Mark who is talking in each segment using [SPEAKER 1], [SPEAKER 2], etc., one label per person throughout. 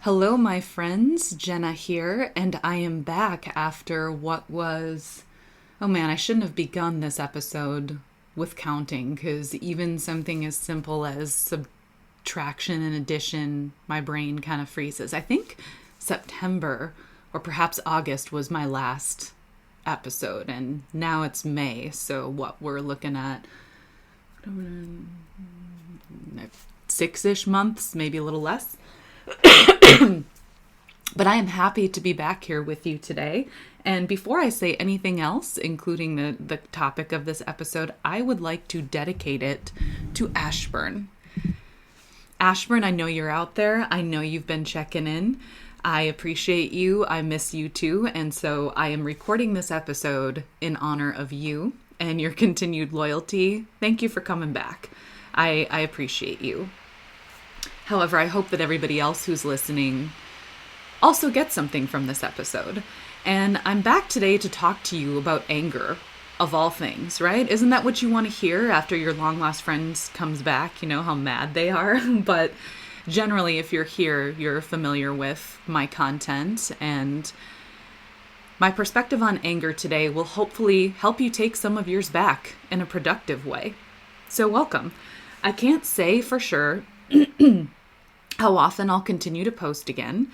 [SPEAKER 1] Hello, my friends. Jenna here, and I am back after what was. Oh man, I shouldn't have begun this episode with counting, because even something as simple as subtraction and addition, my brain kind of freezes. I think September or perhaps August was my last episode, and now it's May, so what we're looking at 6-ish months, maybe a little less. But I am happy to be back here with you today. And before I say anything else, including the topic of this episode, I would like to dedicate it to Ashburn. Ashburn, I know you're out there. I know you've been checking in. I appreciate you. I miss you too. And so I am recording this episode in honor of you and your continued loyalty. Thank you for coming back. I appreciate you. However, I hope that everybody else who's listening also gets something from this episode. And I'm back today to talk to you about anger, of all things, right? Isn't that what you want to hear after your long-lost friend comes back? You know, how mad they are? But generally, if you're here, you're familiar with my content, and my perspective on anger today will hopefully help you take some of yours back in a productive way. So welcome. I can't say for sure how often I'll continue to post again.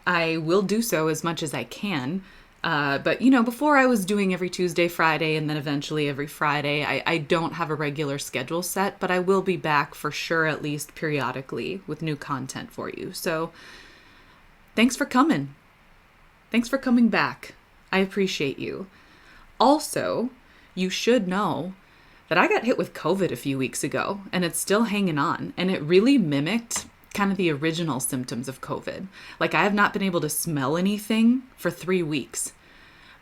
[SPEAKER 1] I will do so as much as I can. But, before I was doing every Tuesday, Friday, and then eventually every Friday, I don't have a regular schedule set, but I will be back for sure, at least periodically, with new content for you. So thanks for coming. Thanks for coming back. I appreciate you. Also, you should know that I got hit with COVID a few weeks ago, and it's still hanging on, and it really mimicked kind of the original symptoms of COVID. Like, I have not been able to smell anything for 3 weeks.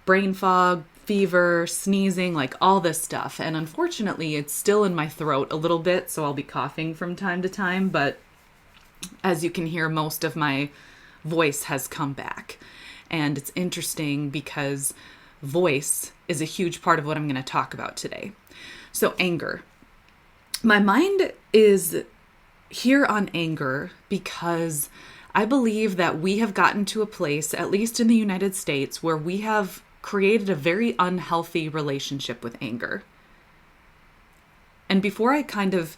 [SPEAKER 1] Brain fog, fever, sneezing, like all this stuff. And unfortunately, it's still in my throat a little bit, so I'll be coughing from time to time. But as you can hear, most of my voice has come back. And it's interesting because voice is a huge part of what I'm going to talk about today. So anger. My mind is here on anger because I believe that we have gotten to a place, at least in the United States, where we have created a very unhealthy relationship with anger. And before I kind of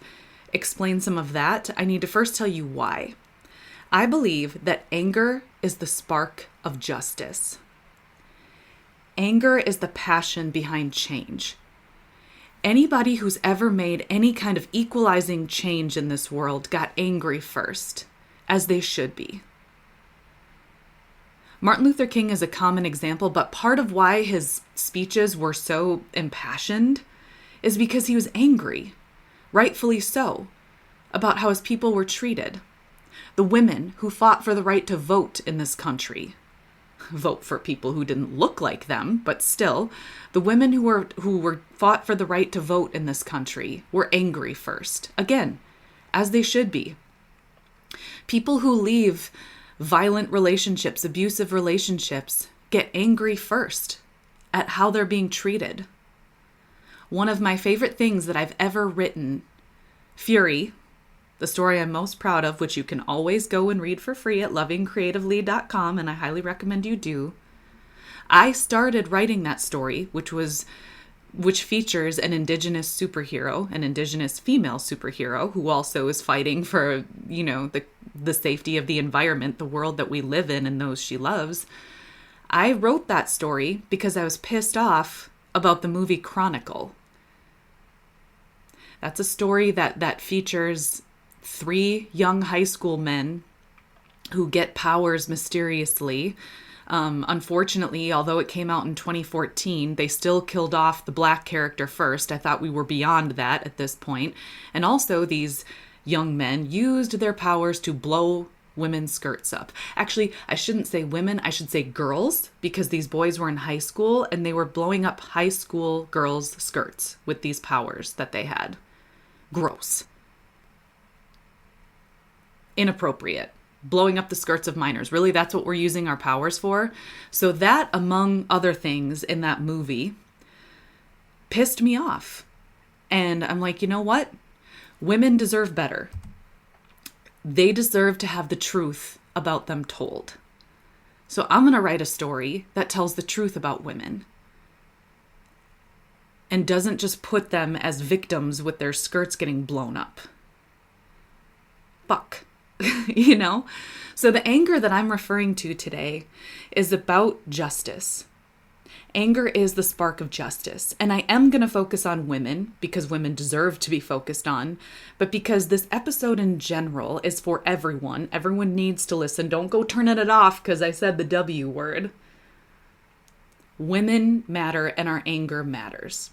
[SPEAKER 1] explain some of that, I need to first tell you why. I believe that anger is the spark of justice. Anger is the passion behind change. Anybody who's ever made any kind of equalizing change in this world got angry first, as they should be. Martin Luther King is a common example, but part of why his speeches were so impassioned is because he was angry, rightfully so, about how his people were treated. The women who fought for the right to vote in this country, vote for people who didn't look like them, but still, the women who were fought for the right to vote in this country were angry first. Again, as they should be. People who leave violent relationships, abusive relationships, get angry first at how they're being treated. One of my favorite things that I've ever written, Fury, the story I'm most proud of, which you can always go and read for free at lovingcreatively.com, and I highly recommend you do. I started writing that story, which features an indigenous superhero, an indigenous female superhero, who also is fighting for, the safety of the environment, the world that we live in, and those she loves. I wrote that story because I was pissed off about the movie Chronicle. That's a story that features 3 young high school men who get powers mysteriously. Unfortunately, although it came out in 2014, they still killed off the black character first. I thought we were beyond that at this point. And also, these young men used their powers to blow women's skirts up. Actually, I shouldn't say women, I should say girls, because these boys were in high school and they were blowing up high school girls' skirts with these powers that they had. Gross. Inappropriate. Blowing up the skirts of minors. Really, that's what we're using our powers for? So that, among other things in that movie, pissed me off. And I'm like, you know what? Women deserve better. They deserve to have the truth about them told. So I'm going to write a story that tells the truth about women and doesn't just put them as victims with their skirts getting blown up. Fuck. You know? So the anger that I'm referring to today is about justice. Anger is the spark of justice. And I am going to focus on women because women deserve to be focused on, but because this episode in general is for everyone. Everyone needs to listen. Don't go turning it off because I said the W word. Women matter and our anger matters.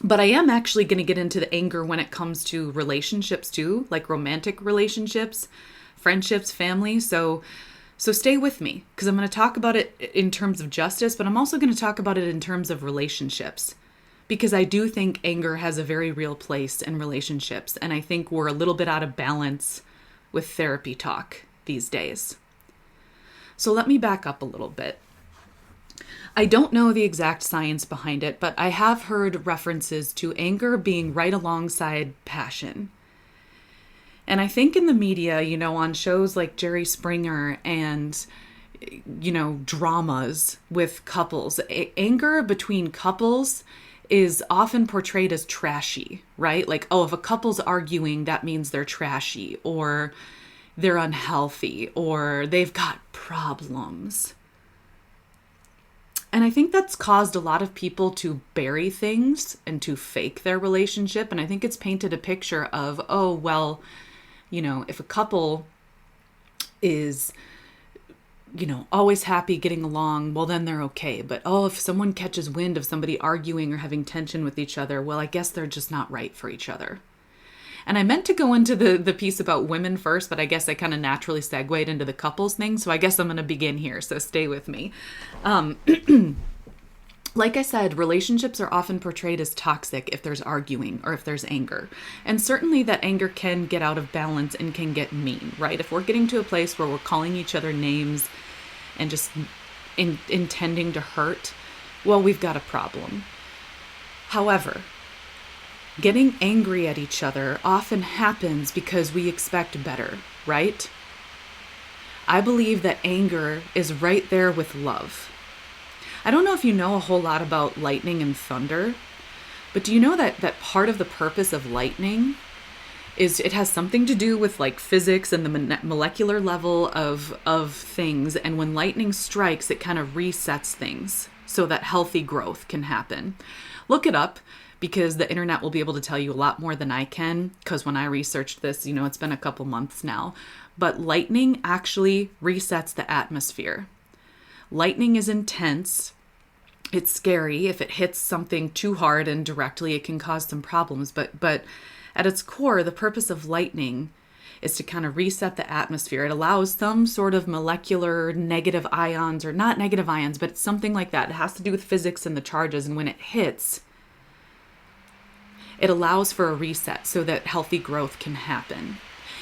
[SPEAKER 1] But I am actually going to get into the anger when it comes to relationships too, like romantic relationships, friendships, family. So stay with me because I'm going to talk about it in terms of justice, but I'm also going to talk about it in terms of relationships because I do think anger has a very real place in relationships. And I think we're a little bit out of balance with therapy talk these days. So let me back up a little bit. I don't know the exact science behind it, but I have heard references to anger being right alongside passion. And I think in the media, you know, on shows like Jerry Springer and, you know, dramas with couples, anger between couples is often portrayed as trashy, right? Like, oh, if a couple's arguing, that means they're trashy or they're unhealthy or they've got problems. And I think that's caused a lot of people to bury things and to fake their relationship. And I think it's painted a picture of, oh, well, you know, if a couple is, you know, always happy getting along, well, then they're okay. But, oh, if someone catches wind of somebody arguing or having tension with each other, well, I guess they're just not right for each other. And I meant to go into the piece about women first, but I guess I kind of naturally segued into the couples thing. So I guess I'm going to begin here. So stay with me. Like I said, relationships are often portrayed as toxic if there's arguing or if there's anger. And certainly that anger can get out of balance and can get mean, right? If we're getting to a place where we're calling each other names and just intending to hurt, well, we've got a problem. However, getting angry at each other often happens because we expect better, right? I believe that anger is right there with love. I don't know if you know a whole lot about lightning and thunder, but do you know that part of the purpose of lightning is it has something to do with like physics and the molecular level of things. And when lightning strikes, it kind of resets things so that healthy growth can happen. Look it up. Because the internet will be able to tell you a lot more than I can. Because when I researched this, you know, it's been a couple months now. But lightning actually resets the atmosphere. Lightning is intense. It's scary. If it hits something too hard and directly, it can cause some problems. But at its core, the purpose of lightning is to kind of reset the atmosphere. It allows some sort of molecular negative ions, or not negative ions, but it's something like that. It has to do with physics and the charges. And when it hits, it allows for a reset so that healthy growth can happen.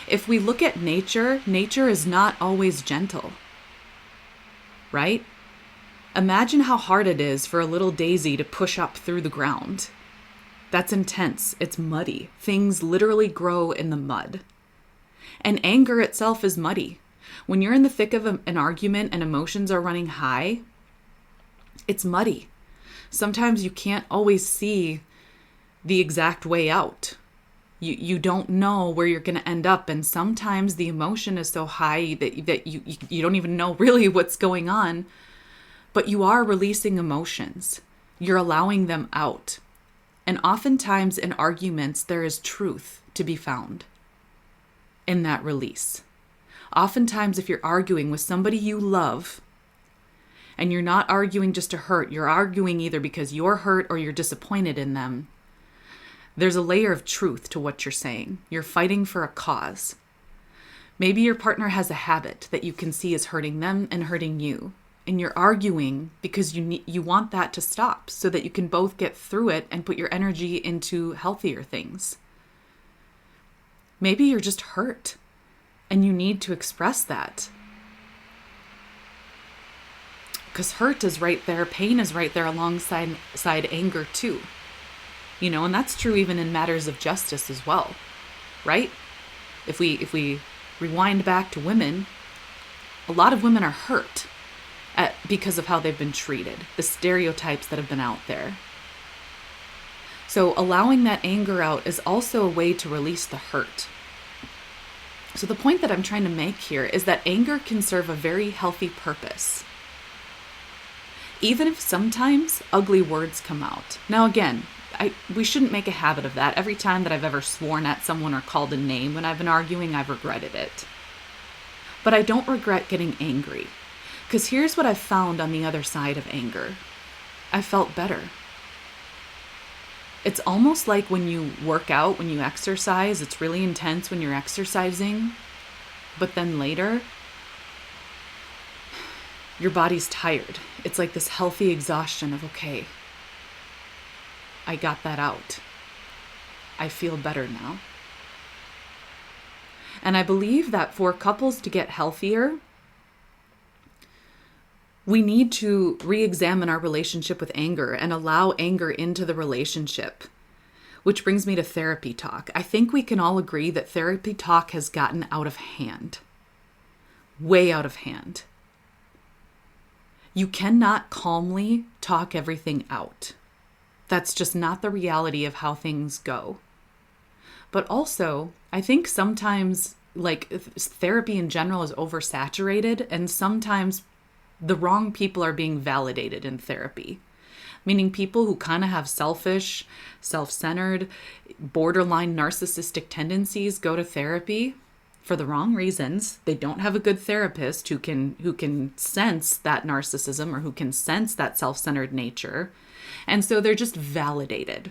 [SPEAKER 1] If we look at nature, nature is not always gentle, right? Imagine how hard it is for a little daisy to push up through the ground. That's intense. It's muddy. Things literally grow in the mud. And anger itself is muddy. When you're in the thick of an argument and emotions are running high, it's muddy. Sometimes you can't always see the exact way out. You don't know where you're going to end up, and sometimes the emotion is so high that you don't even know really what's going on, but you are releasing emotions. You're allowing them out. And oftentimes in arguments, there is truth to be found in that release. Oftentimes, if you're arguing with somebody you love, and you're not arguing just to hurt, you're arguing either because you're hurt or you're disappointed in them, there's a layer of truth to what you're saying. You're fighting for a cause. Maybe your partner has a habit that you can see is hurting them and hurting you. And you're arguing because you want that to stop so that you can both get through it and put your energy into healthier things. Maybe you're just hurt and you need to express that. Because hurt is right there, pain is right there alongside anger too. You know, and that's true even in matters of justice as well, right? If we rewind back to women, A lot of women are hurt because of how they've been treated, the stereotypes that have been out there. So allowing that anger out is also a way to release the hurt. So the point that I'm trying to make here is that anger can serve a very healthy purpose, even if sometimes ugly words come out. Now again, we shouldn't make a habit of that. Every time that I've ever sworn at someone or called a name when I've been arguing, I've regretted it. But I don't regret getting angry, because here's what I've found on the other side of anger. I felt better. It's almost like when you work out, when you exercise, it's really intense when you're exercising, but then later, your body's tired. It's like this healthy exhaustion of, okay, I got that out. I feel better now. And I believe that for couples to get healthier, we need to re-examine our relationship with anger and allow anger into the relationship, which brings me to therapy talk. I think we can all agree that therapy talk has gotten out of hand, way out of hand. You cannot calmly talk everything out. That's just not the reality of how things go. But also, I think sometimes, like, therapy in general is oversaturated, and sometimes the wrong people are being validated in therapy. Meaning people who kind of have selfish, self-centered, borderline narcissistic tendencies go to therapy for the wrong reasons. They don't have a good therapist who can sense that narcissism or who can sense that self-centered nature. And so they're just validated.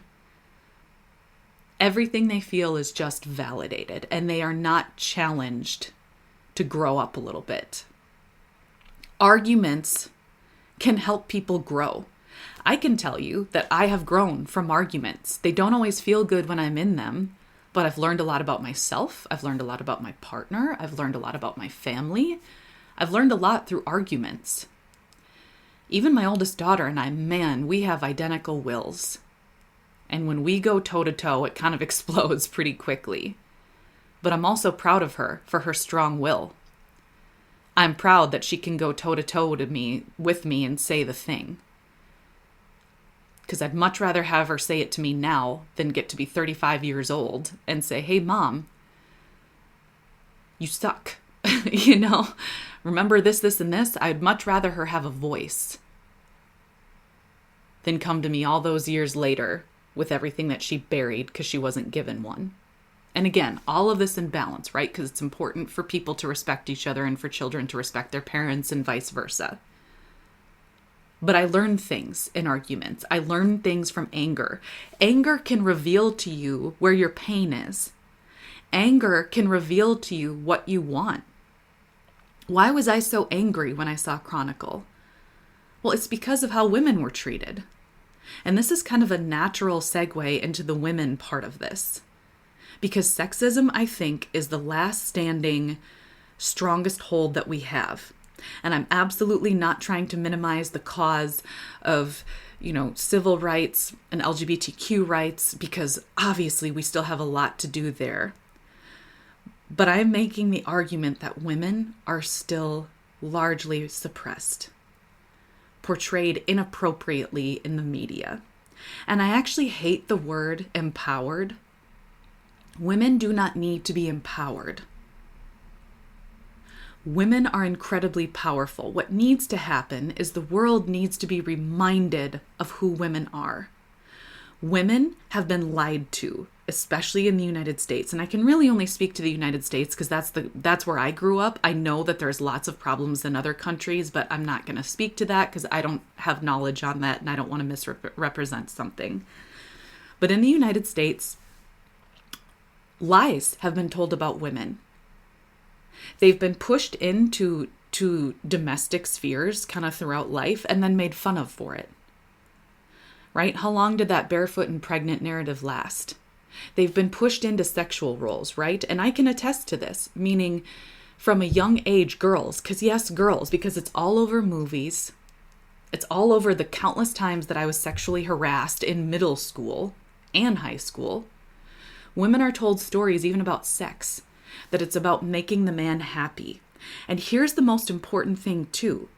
[SPEAKER 1] Everything they feel is just validated, and they are not challenged to grow up a little bit. Arguments can help people grow. I can tell you that I have grown from arguments. They don't always feel good when I'm in them, but I've learned a lot about myself. I've learned a lot about my partner. I've learned a lot about my family. I've learned a lot through arguments. Even my oldest daughter and I, man, we have identical wills. And when we go toe to toe, it kind of explodes pretty quickly. But I'm also proud of her for her strong will. I'm proud that she can go toe to toe with me and say the thing. Because I'd much rather have her say it to me now than get to be 35 years old and say, hey, Mom, you suck. Remember this, this, and this? I'd much rather her have a voice than come to me all those years later with everything that she buried because she wasn't given one. And again, all of this in balance, right? Because it's important for people to respect each other and for children to respect their parents and vice versa. But I learned things in arguments. I learned things from anger. Anger can reveal to you where your pain is. Anger can reveal to you what you want. Why was I so angry when I saw Chronicle? Well, it's because of how women were treated. And this is kind of a natural segue into the women part of this. Because sexism, I think, is the last standing, strongest hold that we have. And I'm absolutely not trying to minimize the cause of, civil rights and LGBTQ rights, because obviously we still have a lot to do there. But I'm making the argument that women are still largely suppressed, portrayed inappropriately in the media. And I actually hate the word empowered. Women do not need to be empowered. Women are incredibly powerful. What needs to happen is the world needs to be reminded of who women are. Women have been lied to, especially in the United States. And I can really only speak to the United States because that's where I grew up. I know that there's lots of problems in other countries, but I'm not going to speak to that because I don't have knowledge on that and I don't want to misrepresent something. But in the United States, lies have been told about women. They've been pushed into domestic spheres kind of throughout life and then made fun of for it. Right? How long did that barefoot and pregnant narrative last? They've been pushed into sexual roles, right? And I can attest to this, meaning from a young age, girls, because it's all over movies. It's all over the countless times that I was sexually harassed in middle school and high school. Women are told stories even about sex, that it's about making the man happy, And here's the most important thing too.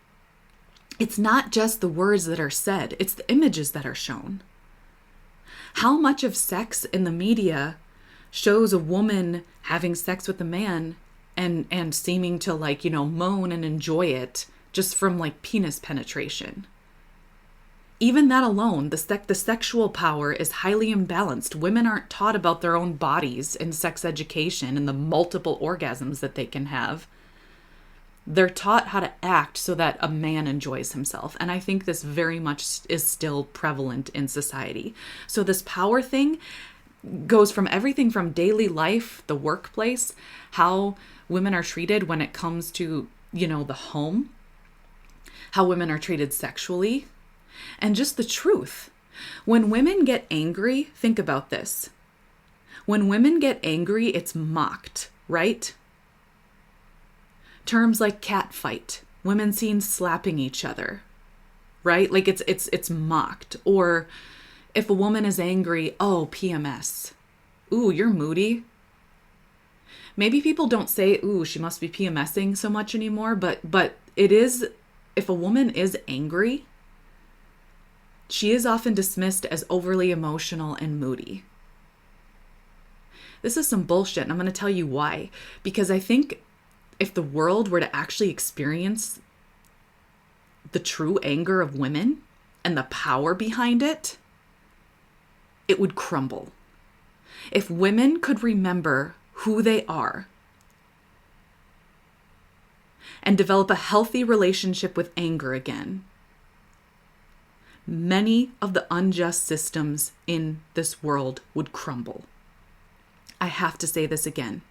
[SPEAKER 1] It's not just the words that are said, it's the images that are shown. How much of sex in the media shows a woman having sex with a man and seeming to moan and enjoy it just from penis penetration? Even that alone, the sexual power is highly imbalanced. Women aren't taught about their own bodies in sex education and the multiple orgasms that they can have. They're taught how to act so that a man enjoys himself. And I think this very much is still prevalent in society. So this power thing goes from everything from daily life, the workplace, how women are treated when it comes to, the home, how women are treated sexually, and just the truth. When women get angry, think about this. When women get angry, it's mocked, right? Terms like catfight, women seen slapping each other, right? It's mocked. Or if a woman is angry, oh, PMS. Ooh, you're moody. Maybe people don't say, ooh, she must be PMSing so much anymore, but it is, if a woman is angry, she is often dismissed as overly emotional and moody. This is some bullshit, and I'm going to tell you why. Because I think if the world were to actually experience the true anger of women and the power behind it, it would crumble. If women could remember who they are and develop a healthy relationship with anger again, many of the unjust systems in this world would crumble. I have to say this again.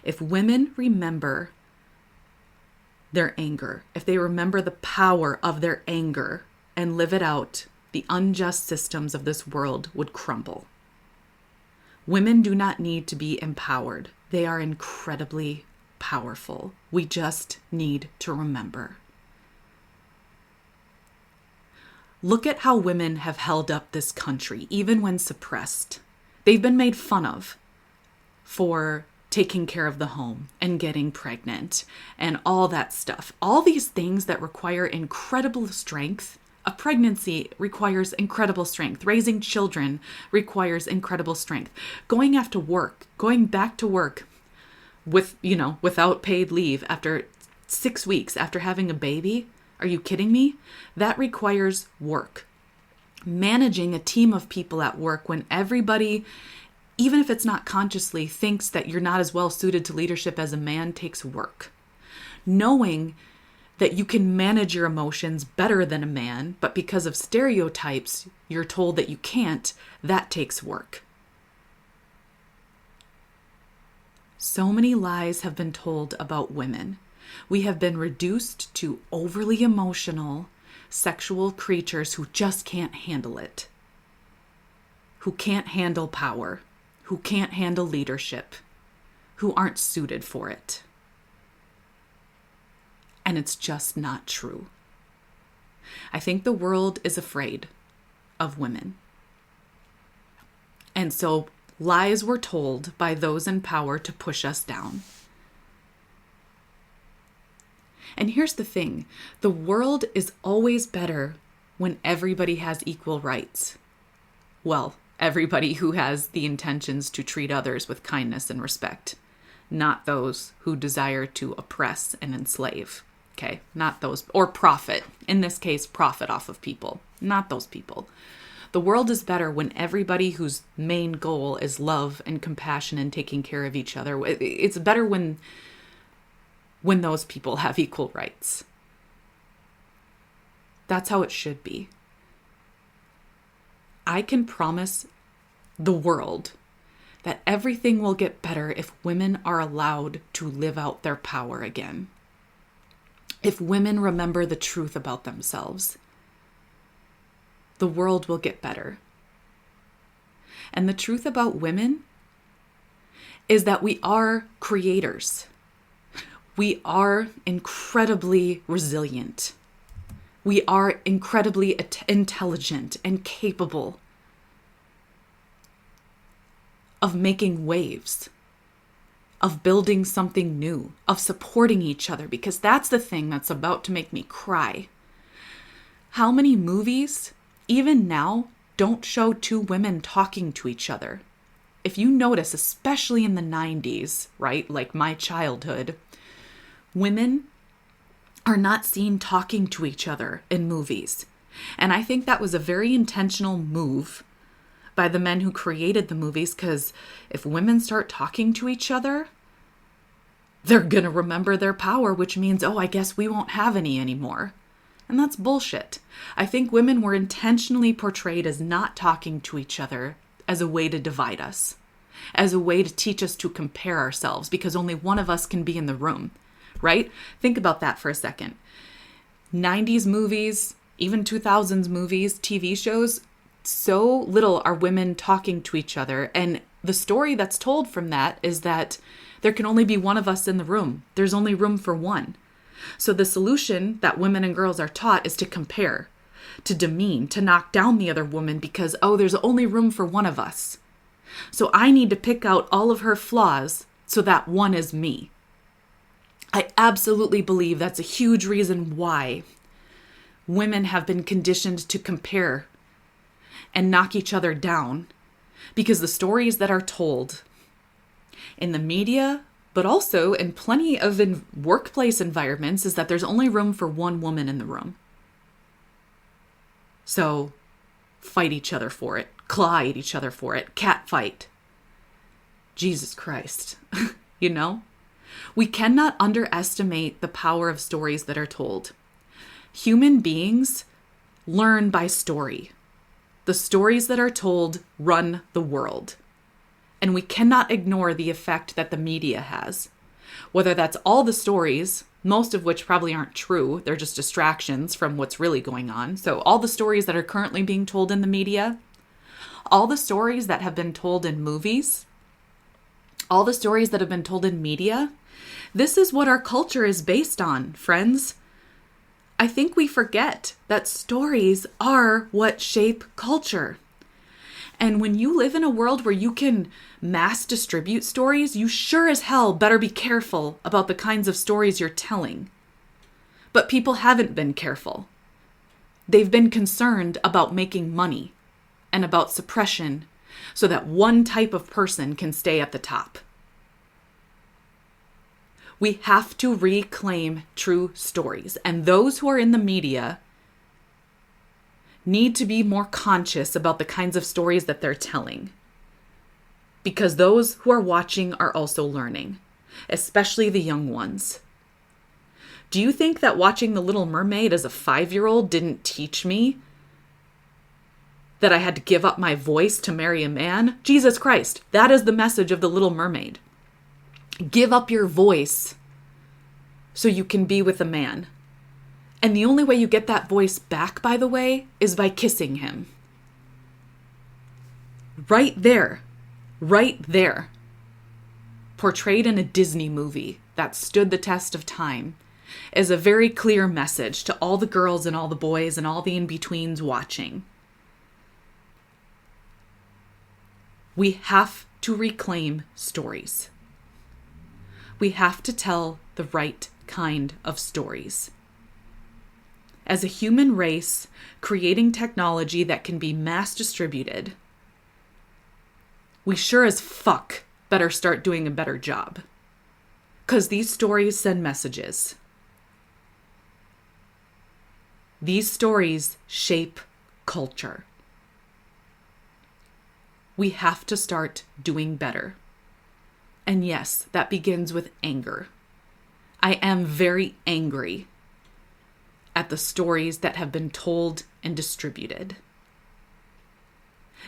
[SPEAKER 1] If women remember their anger, if they remember the power of their anger and live it out, the unjust systems of this world would crumble. Women do not need to be empowered. They are incredibly powerful. We just need to remember. Look at how women have held up this country, even when suppressed. They've been made fun of for taking care of the home and getting pregnant and all that stuff. All these things that require incredible strength. A pregnancy requires incredible strength. Raising children requires incredible strength. Going back to work without paid leave after 6 weeks after having a baby. Are you kidding me? That requires work. Managing a team of people at work when everybody, even if it's not consciously, thinks that you're not as well suited to leadership as a man takes work. Knowing that you can manage your emotions better than a man, but because of stereotypes, you're told that you can't, that takes work. So many lies have been told about women. We have been reduced to overly emotional, sexual creatures who just can't handle it, who can't handle power, who can't handle leadership, who aren't suited for it. And it's just not true. I think the world is afraid of women. And so lies were told by those in power to push us down. And here's the thing, the world is always better when everybody has equal rights. Well, everybody who has the intentions to treat others with kindness and respect, not those who desire to oppress and enslave. Okay, not those, or profit. In this case, profit off of people, not those people. The world is better when everybody whose main goal is love and compassion and taking care of each other. It's better when those people have equal rights. That's how it should be. I can promise the world that everything will get better if women are allowed to live out their power again. If women remember the truth about themselves, the world will get better. And the truth about women is that we are creators. We are incredibly resilient. We are incredibly intelligent and capable of making waves, of building something new, of supporting each other, because that's the thing that's about to make me cry. How many movies, even now, don't show two women talking to each other? If you notice, especially in the 90s, right, like my childhood, women are not seen talking to each other in movies. And I think that was a very intentional move by the men who created the movies, because if women start talking to each other, they're going to remember their power, which means, oh, I guess we won't have any anymore. And that's bullshit. I think women were intentionally portrayed as not talking to each other as a way to divide us, as a way to teach us to compare ourselves, because only one of us can be in the room, right? Think about that for a second. 90s movies, even 2000s movies, TV shows, so little are women talking to each other. And the story that's told from that is that there can only be one of us in the room. There's only room for one. So the solution that women and girls are taught is to compare, to demean, to knock down the other woman because, oh, there's only room for one of us. So I need to pick out all of her flaws so that one is me. I absolutely believe that's a huge reason why women have been conditioned to compare and knock each other down, because the stories that are told in the media, but also in plenty of workplace environments, is that there's only room for one woman in the room. So fight each other for it, claw at each other for it, cat fight. Jesus Christ, you know? We cannot underestimate the power of stories that are told. Human beings learn by story. The stories that are told run the world. And we cannot ignore the effect that the media has. Whether that's all the stories, most of which probably aren't true, they're just distractions from what's really going on. So all the stories that are currently being told in the media, all the stories that have been told in movies, all the stories that have been told in media, this is what our culture is based on, friends. I think we forget that stories are what shape culture. And when you live in a world where you can mass distribute stories, you sure as hell better be careful about the kinds of stories you're telling. But people haven't been careful. They've been concerned about making money and about suppression so that one type of person can stay at the top. We have to reclaim true stories, and those who are in the media need to be more conscious about the kinds of stories that they're telling, because those who are watching are also learning, especially the young ones. Do you think that watching The Little Mermaid as a 5-year-old didn't teach me that I had to give up my voice to marry a man? Jesus Christ, that is the message of The Little Mermaid. Give up your voice so you can be with a man. And the only way you get that voice back, by the way, is by kissing him. Right there, portrayed in a Disney movie that stood the test of time, is a very clear message to all the girls and all the boys and all the in-betweens watching. We have to reclaim stories. We have to tell the right kind of stories. As a human race, creating technology that can be mass distributed, we sure as fuck better start doing a better job. 'Cause these stories send messages. These stories shape culture. We have to start doing better. And yes, that begins with anger. I am very angry at the stories that have been told and distributed.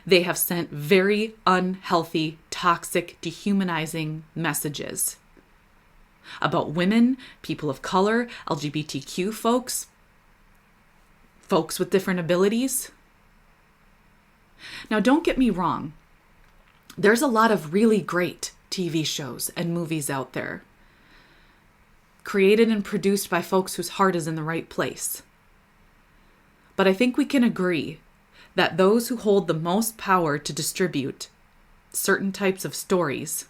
[SPEAKER 1] They have sent very unhealthy, toxic, dehumanizing messages about women, people of color, LGBTQ folks, folks with different abilities. Now, don't get me wrong. There's a lot of really great TV shows and movies out there, created and produced by folks whose heart is in the right place. But I think we can agree that those who hold the most power to distribute certain types of stories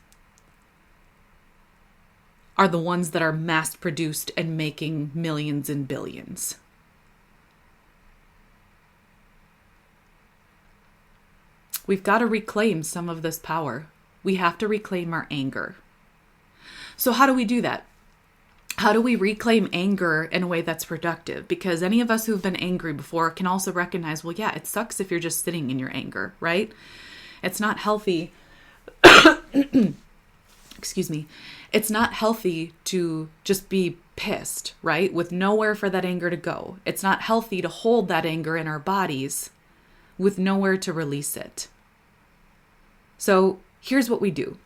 [SPEAKER 1] are the ones that are mass produced and making millions and billions. We've got to reclaim some of this power. We have to reclaim our anger. So how do we do that? How do we reclaim anger in a way that's productive? Because any of us who've been angry before can also recognize, well, yeah, it sucks if you're just sitting in your anger, right? It's not healthy. Excuse me. It's not healthy to just be pissed, right? With nowhere for that anger to go. It's not healthy to hold that anger in our bodies with nowhere to release it. So here's what we do.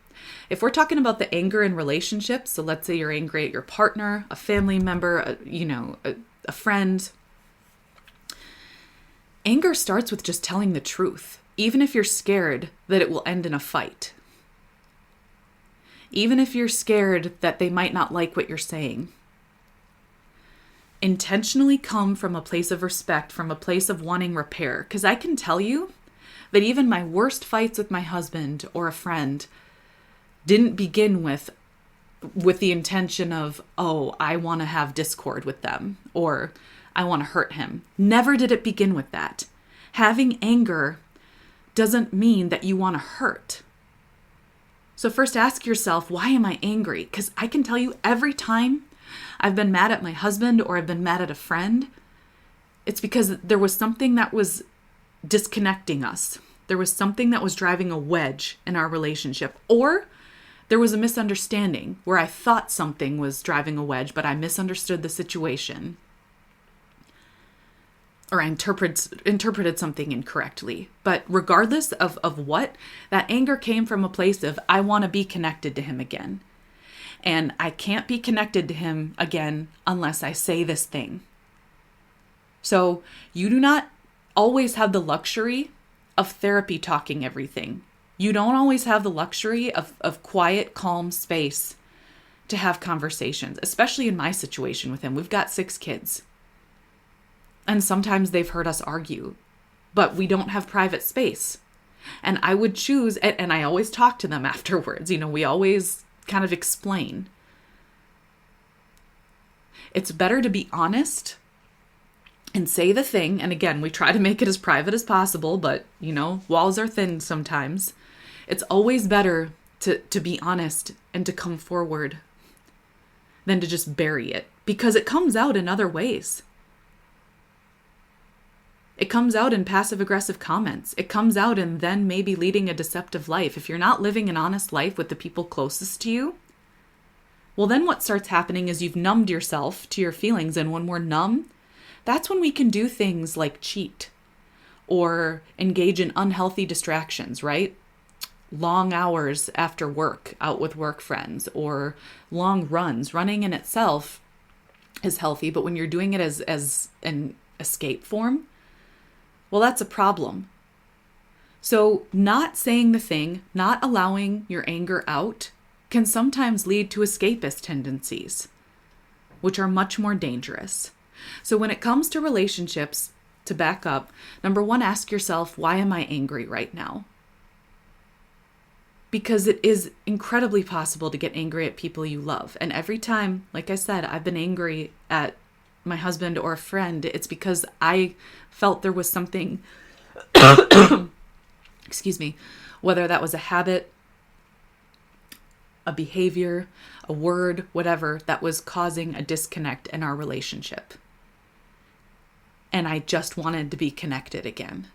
[SPEAKER 1] If we're talking about the anger in relationships, so let's say you're angry at your partner, a family member, a friend. Anger starts with just telling the truth, even if you're scared that it will end in a fight. Even if you're scared that they might not like what you're saying. Intentionally come from a place of respect, from a place of wanting repair. Because I can tell you that even my worst fights with my husband or a friend didn't begin with the intention of, oh, I want to have discord with them or I want to hurt him. Never did it begin with that. Having anger doesn't mean that you want to hurt. So first ask yourself, why am I angry? Because I can tell you every time I've been mad at my husband or I've been mad at a friend, it's because there was something that was disconnecting us. There was something that was driving a wedge in our relationship, or there was a misunderstanding where I thought something was driving a wedge, but I misunderstood the situation. Or I interpreted something incorrectly. But regardless of what, that anger came from a place of, I want to be connected to him again. And I can't be connected to him again unless I say this thing. So you do not always have the luxury of therapy talking everything. You don't always have the luxury of quiet, calm space to have conversations, especially in my situation with him. We've got 6 kids. And sometimes they've heard us argue, but we don't have private space. And I would choose, and I always talk to them afterwards. We always kind of explain. It's better to be honest and say the thing. And again, we try to make it as private as possible, but walls are thin sometimes. It's always better to be honest and to come forward than to just bury it, because it comes out in other ways. It comes out in passive-aggressive comments. It comes out in then maybe leading a deceptive life. If you're not living an honest life with the people closest to you, well, then what starts happening is you've numbed yourself to your feelings. And when we're numb, that's when we can do things like cheat or engage in unhealthy distractions, right? Long hours after work, out with work friends, or long runs. Running in itself is healthy, but when you're doing it as an escape form, well, that's a problem. So not saying the thing, not allowing your anger out, can sometimes lead to escapist tendencies, which are much more dangerous. So when it comes to relationships, to back up, number 1, ask yourself, why am I angry right now? Because it is incredibly possible to get angry at people you love. And every time, like I said, I've been angry at my husband or a friend, it's because I felt there was something, excuse me, whether that was a habit, a behavior, a word, whatever, that was causing a disconnect in our relationship. And I just wanted to be connected again.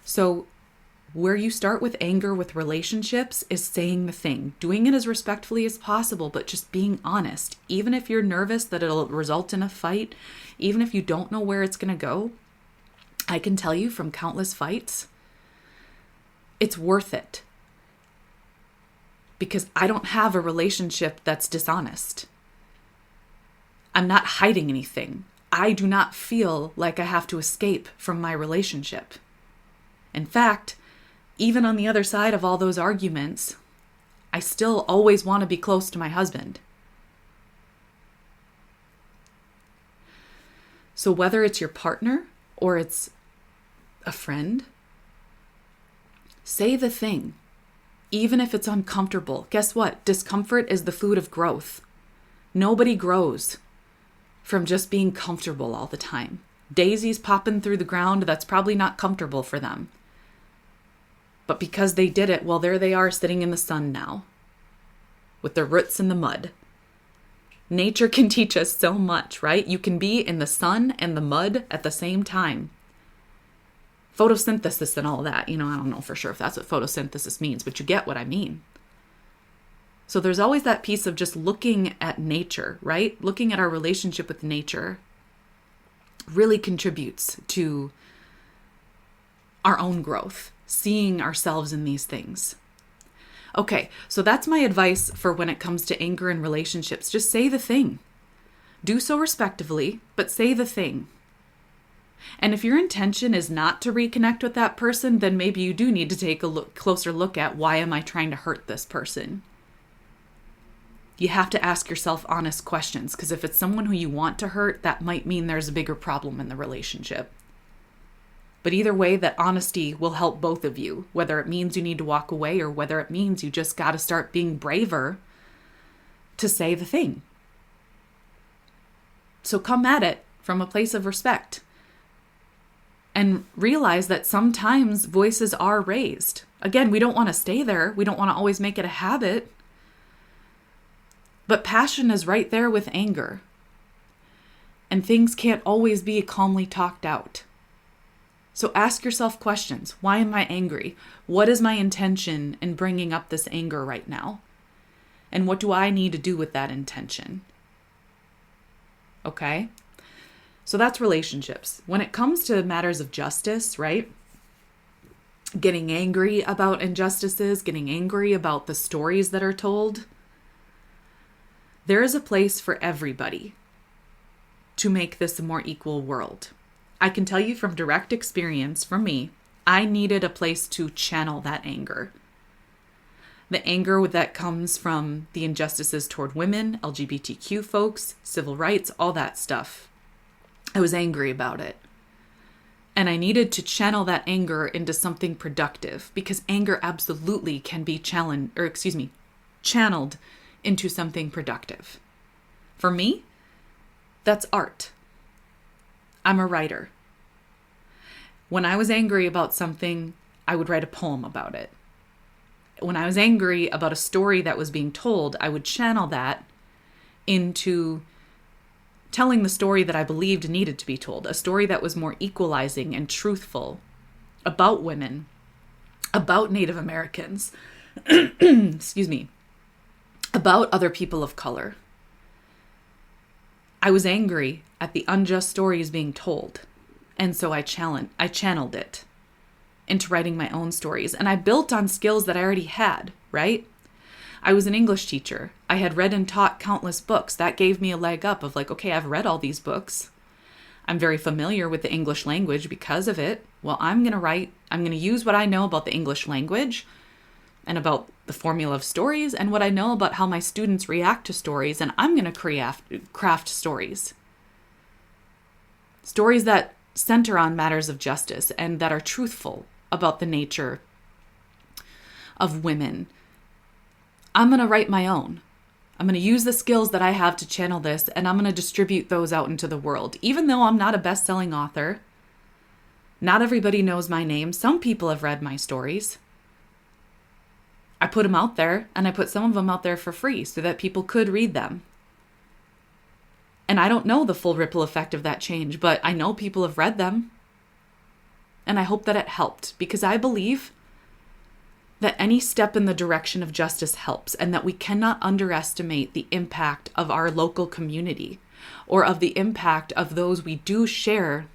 [SPEAKER 1] So where you start with anger with relationships is saying the thing, doing it as respectfully as possible, but just being honest. Even if you're nervous that it'll result in a fight, even if you don't know where it's going to go, I can tell you from countless fights, it's worth it. Because I don't have a relationship that's dishonest. I'm not hiding anything. I do not feel like I have to escape from my relationship. In fact, even on the other side of all those arguments, I still always want to be close to my husband. So whether it's your partner or it's a friend, say the thing. even if it's uncomfortable. Guess what? Discomfort is the food of growth. Nobody grows from just being comfortable all the time. Daisies popping through the ground, that's probably not comfortable for them. But because they did it, well, there they are sitting in the sun now, with their roots in the mud. Nature can teach us so much, right? You can be in the sun and the mud at the same time. Photosynthesis and all that, I don't know for sure if that's what photosynthesis means, but you get what I mean. So there's always that piece of just looking at nature, right? Looking at our relationship with nature really contributes to our own growth, seeing ourselves in these things. Okay, so that's my advice for when it comes to anger in relationships. Just say the thing. Do so respectively, but say the thing. And if your intention is not to reconnect with that person, then maybe you do need to take a closer look at, why am I trying to hurt this person? You have to ask yourself honest questions, because if it's someone who you want to hurt, that might mean there's a bigger problem in the relationship. But either way, that honesty will help both of you, whether it means you need to walk away or whether it means you just got to start being braver to say the thing. So come at it from a place of respect and realize that sometimes voices are raised. Again, we don't want to stay there. We don't want to always make it a habit. But passion is right there with anger. And things can't always be calmly talked out. So ask yourself questions. Why am I angry? What is my intention in bringing up this anger right now? And what do I need to do with that intention? Okay? So that's relationships. When it comes to matters of justice, right? Getting angry about injustices, getting angry about the stories that are told. There is a place for everybody to make this a more equal world. I can tell you from direct experience from me, I needed a place to channel that anger. The anger that comes from the injustices toward women, LGBTQ folks, civil rights, all that stuff. I was angry about it. And I needed to channel that anger into something productive, because anger absolutely can be channeled into something productive. For me, that's art. I'm a writer. When I was angry about something, I would write a poem about it. When I was angry about a story that was being told, I would channel that into telling the story that I believed needed to be told, a story that was more equalizing and truthful about women, about Native Americans, excuse me, about other people of color. I was angry at the unjust stories being told, and so I channeled it into writing my own stories, and I built on skills that I already had, right? I was an English teacher. I had read and taught countless books. That gave me a leg up of like, okay, I've read all these books. I'm very familiar with the English language because of it. Well, I'm going to use what I know about the English language and about the formula of stories and what I know about how my students react to stories, and I'm going to craft stories. Stories that center on matters of justice and that are truthful about the nature of women. I'm going to write my own. I'm going to use the skills that I have to channel this, and I'm going to distribute those out into the world. Even though I'm not a best-selling author, not everybody knows my name. Some people have read my stories. I put them out there, and I put some of them out there for free so that people could read them. And I don't know the full ripple effect of that change, but I know people have read them. And I hope that it helped, because I believe that any step in the direction of justice helps, and that we cannot underestimate the impact of our local community or of the impact of those we do share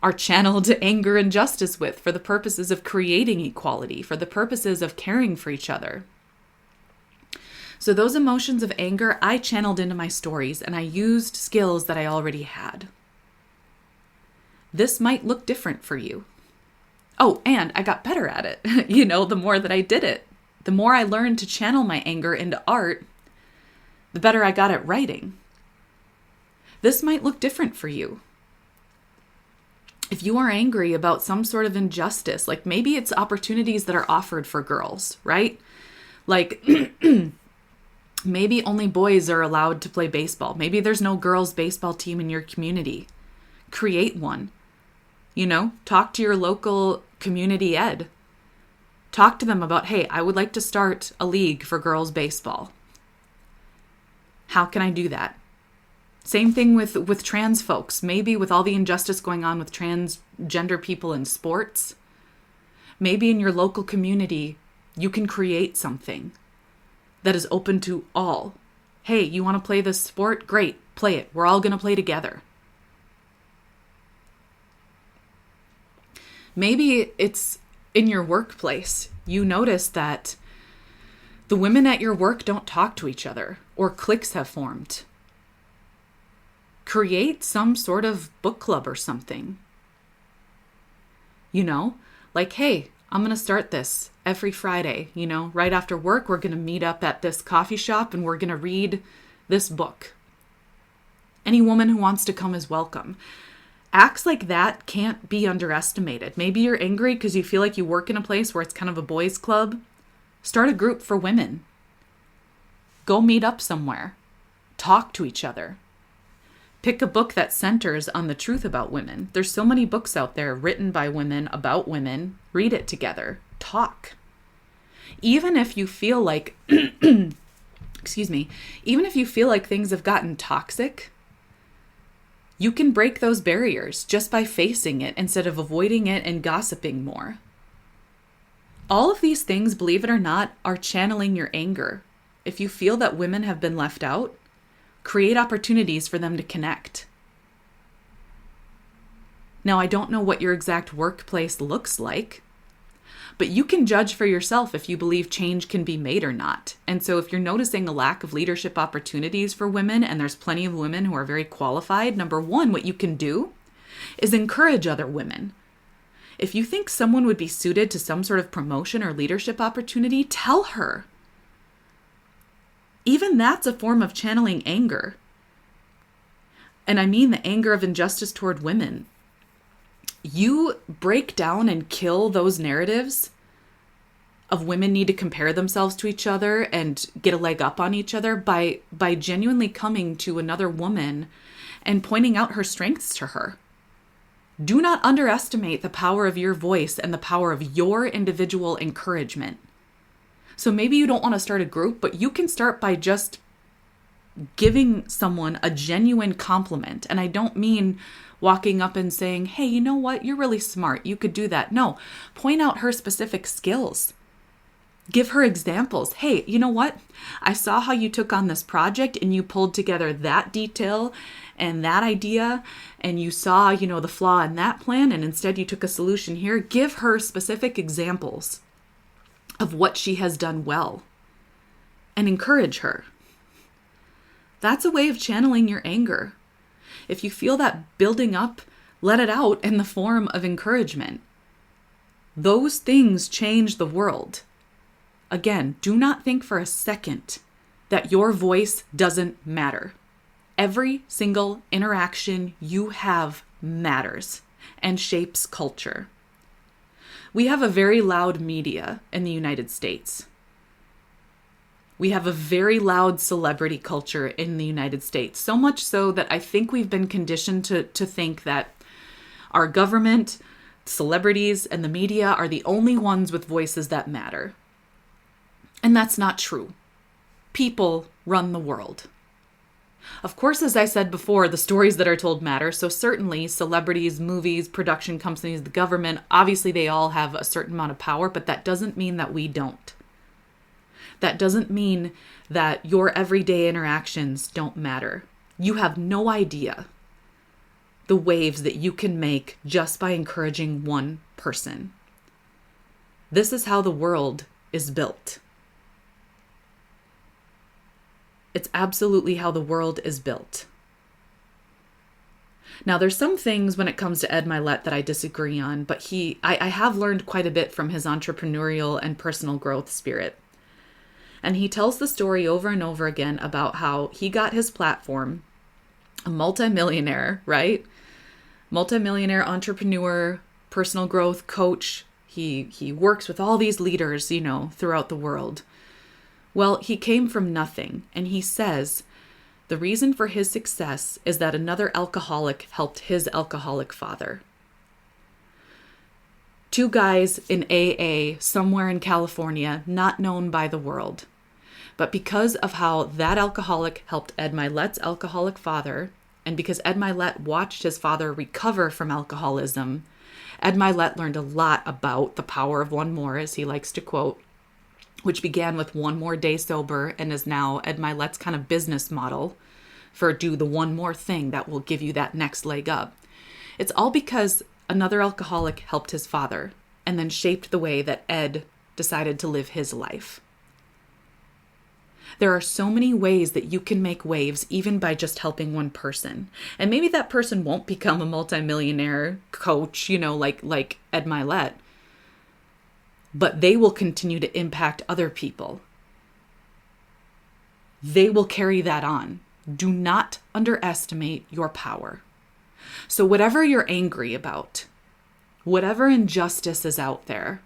[SPEAKER 1] our channeled anger and justice with, for the purposes of creating equality, for the purposes of caring for each other. So those emotions of anger, I channeled into my stories, and I used skills that I already had. This might look different for you. Oh, and I got better at it. The more that I did it, the more I learned to channel my anger into art, the better I got at writing. This might look different for you. If you are angry about some sort of injustice, like maybe it's opportunities that are offered for girls, right? Like maybe only boys are allowed to play baseball. Maybe there's no girls' baseball team in your community. Create one. Talk to your local community ed. Talk to them about, hey, I would like to start a league for girls' baseball. How can I do that? Same thing with trans folks. Maybe with all the injustice going on with transgender people in sports, maybe in your local community, you can create something that is open to all. Hey, you want to play this sport? Great, play it. We're all going to play together. Maybe it's in your workplace. You notice that the women at your work don't talk to each other, or cliques have formed. Create some sort of book club or something. Like, hey, I'm going to start this every Friday. Right after work, we're going to meet up at this coffee shop and we're going to read this book. Any woman who wants to come is welcome. Acts like that can't be underestimated. Maybe you're angry because you feel like you work in a place where it's kind of a boys' club. Start a group for women. Go meet up somewhere. Talk to each other. Pick a book that centers on the truth about women. There's so many books out there written by women about women. Read it together. Talk. Even if you feel like, even if you feel like things have gotten toxic, you can break those barriers just by facing it instead of avoiding it and gossiping more. All of these things, believe it or not, are channeling your anger. If you feel that women have been left out, create opportunities for them to connect. Now, I don't know what your exact workplace looks like, but you can judge for yourself if you believe change can be made or not. And so if you're noticing a lack of leadership opportunities for women, and there's plenty of women who are very qualified, number one, what you can do is encourage other women. If you think someone would be suited to some sort of promotion or leadership opportunity, tell her. Even that's a form of channeling anger. And I mean the anger of injustice toward women. You break down and kill those narratives of women need to compare themselves to each other and get a leg up on each other by genuinely coming to another woman and pointing out her strengths to her. Do not underestimate the power of your voice and the power of your individual encouragement. So maybe you don't want to start a group, but you can start by just giving someone a genuine compliment. And I don't mean walking up and saying, hey, you know what? You're really smart. You could do that. No, point out her specific skills. Give her examples. Hey, you know what? I saw how you took on this project and you pulled together that detail and that idea, and you saw, the flaw in that plan, and instead you took a solution here. Give her specific examples of what she has done well and encourage her. That's a way of channeling your anger. If you feel that building up, let it out in the form of encouragement. Those things change the world. Again, do not think for a second that your voice doesn't matter. Every single interaction you have matters and shapes culture. We have a very loud media in the United States. We have a very loud celebrity culture in the United States, so much so that I think we've been conditioned to think that our government, celebrities, and the media are the only ones with voices that matter. And that's not true. People run the world. Of course, as I said before, the stories that are told matter. So certainly celebrities, movies, production companies, the government, obviously they all have a certain amount of power, but that doesn't mean that we don't. That doesn't mean that your everyday interactions don't matter. You have no idea the waves that you can make just by encouraging one person. This is how the world is built. It's absolutely how the world is built. Now, there's some things when it comes to Ed Milet that I disagree on, but I have learned quite a bit from his entrepreneurial and personal growth spirit. And he tells the story over and over again about how he got his platform, a multimillionaire, right? multimillionaire entrepreneur, personal growth coach. He works with all these leaders, throughout the world. Well, he came from nothing, and he says the reason for his success is that another alcoholic helped his alcoholic father. Two guys in AA somewhere in California, not known by the world. But because of how that alcoholic helped Ed Milet's alcoholic father, and because Ed Milet watched his father recover from alcoholism, Ed Milet learned a lot about the power of one more, as he likes to quote, which began with one more day sober and is now Ed Milet's kind of business model for do the one more thing that will give you that next leg up. It's all because another alcoholic helped his father and then shaped the way that Ed decided to live his life. There are so many ways that you can make waves even by just helping one person. And maybe that person won't become a multimillionaire coach, like Ed Milet. But they will continue to impact other people. They will carry that on. Do not underestimate your power. So whatever you're angry about, whatever injustice is out there,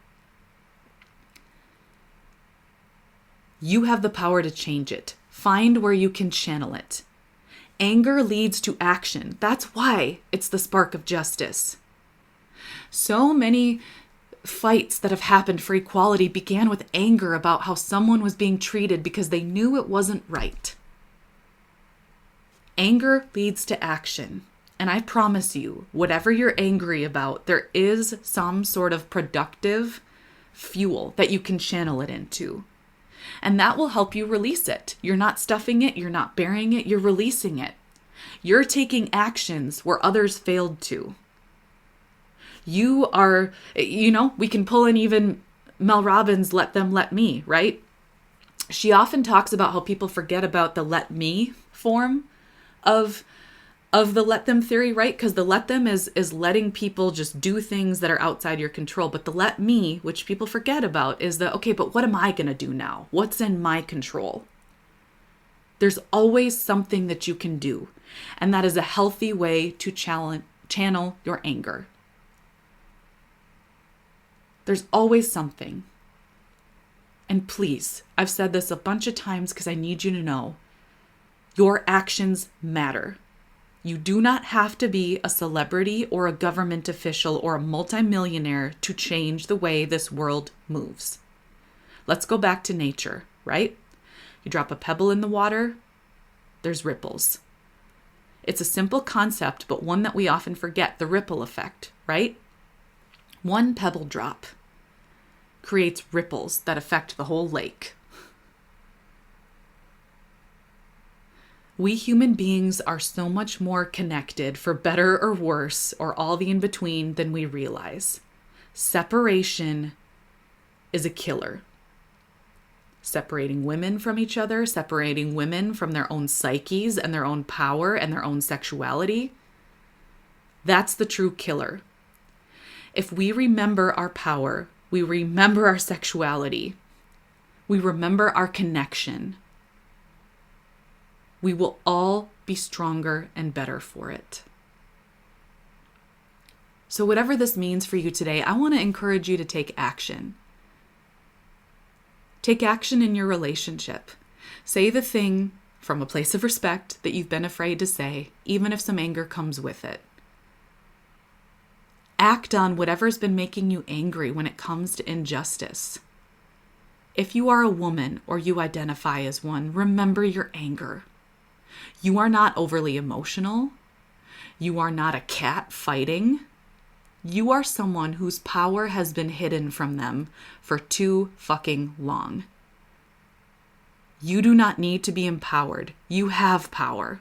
[SPEAKER 1] you have the power to change it. Find where you can channel it. Anger leads to action. That's why it's the spark of justice. So many fights that have happened for equality began with anger about how someone was being treated because they knew it wasn't right. Anger leads to action. And I promise you, whatever you're angry about, there is some sort of productive fuel that you can channel it into. And that will help you release it. You're not stuffing it. You're not burying it. You're releasing it. You're taking actions where others failed to. You are, we can pull in even Mel Robbins' Let Them Let Me, right? She often talks about how people forget about the let me form of the let them theory, right? Because the let them is letting people just do things that are outside your control. But the let me, which people forget about, is okay, but what am I going to do now? What's in my control? There's always something that you can do. And that is a healthy way to channel your anger. There's always something. And please, I've said this a bunch of times because I need you to know, your actions matter. You do not have to be a celebrity or a government official or a multimillionaire to change the way this world moves. Let's go back to nature, right? You drop a pebble in the water, there's ripples. It's a simple concept, but one that we often forget, the ripple effect, right? One pebble drop creates ripples that affect the whole lake. We human beings are so much more connected, for better or worse, or all the in between, than we realize. Separation is a killer. Separating women from each other, separating women from their own psyches and their own power and their own sexuality. That's the true killer. If we remember our power, we remember our sexuality, we remember our connection, we will all be stronger and better for it. So whatever this means for you today, I want to encourage you to take action. Take action in your relationship. Say the thing from a place of respect that you've been afraid to say, even if some anger comes with it. Act on whatever's been making you angry when it comes to injustice. If you are a woman or you identify as one, remember your anger. You are not overly emotional. You are not a cat fighting. You are someone whose power has been hidden from them for too fucking long. You do not need to be empowered. You have power.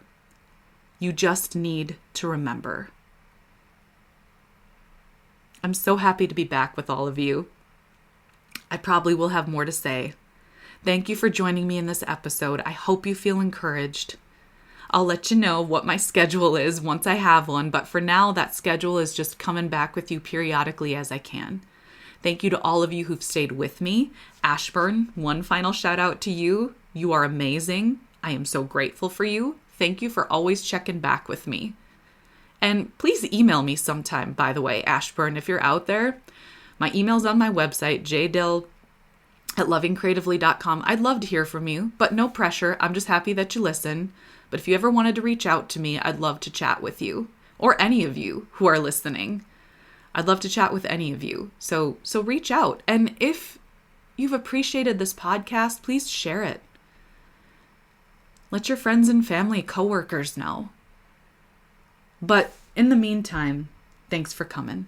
[SPEAKER 1] You just need to remember. I'm so happy to be back with all of you. I probably will have more to say. Thank you for joining me in this episode. I hope you feel encouraged. I'll let you know what my schedule is once I have one, but for now, that schedule is just coming back with you periodically as I can. Thank you to all of you who've stayed with me. Ashburn, one final shout out to you. You are amazing. I am so grateful for you. Thank you for always checking back with me. And please email me sometime, by the way, Ashburn, if you're out there. My email's on my website, jdill@lovingcreatively.com. I'd love to hear from you, but no pressure. I'm just happy that you listen. But if you ever wanted to reach out to me, I'd love to chat with you, or any of you who are listening. I'd love to chat with any of you. So reach out. And if you've appreciated this podcast, please share it. Let your friends and family, coworkers know. But in the meantime, thanks for coming.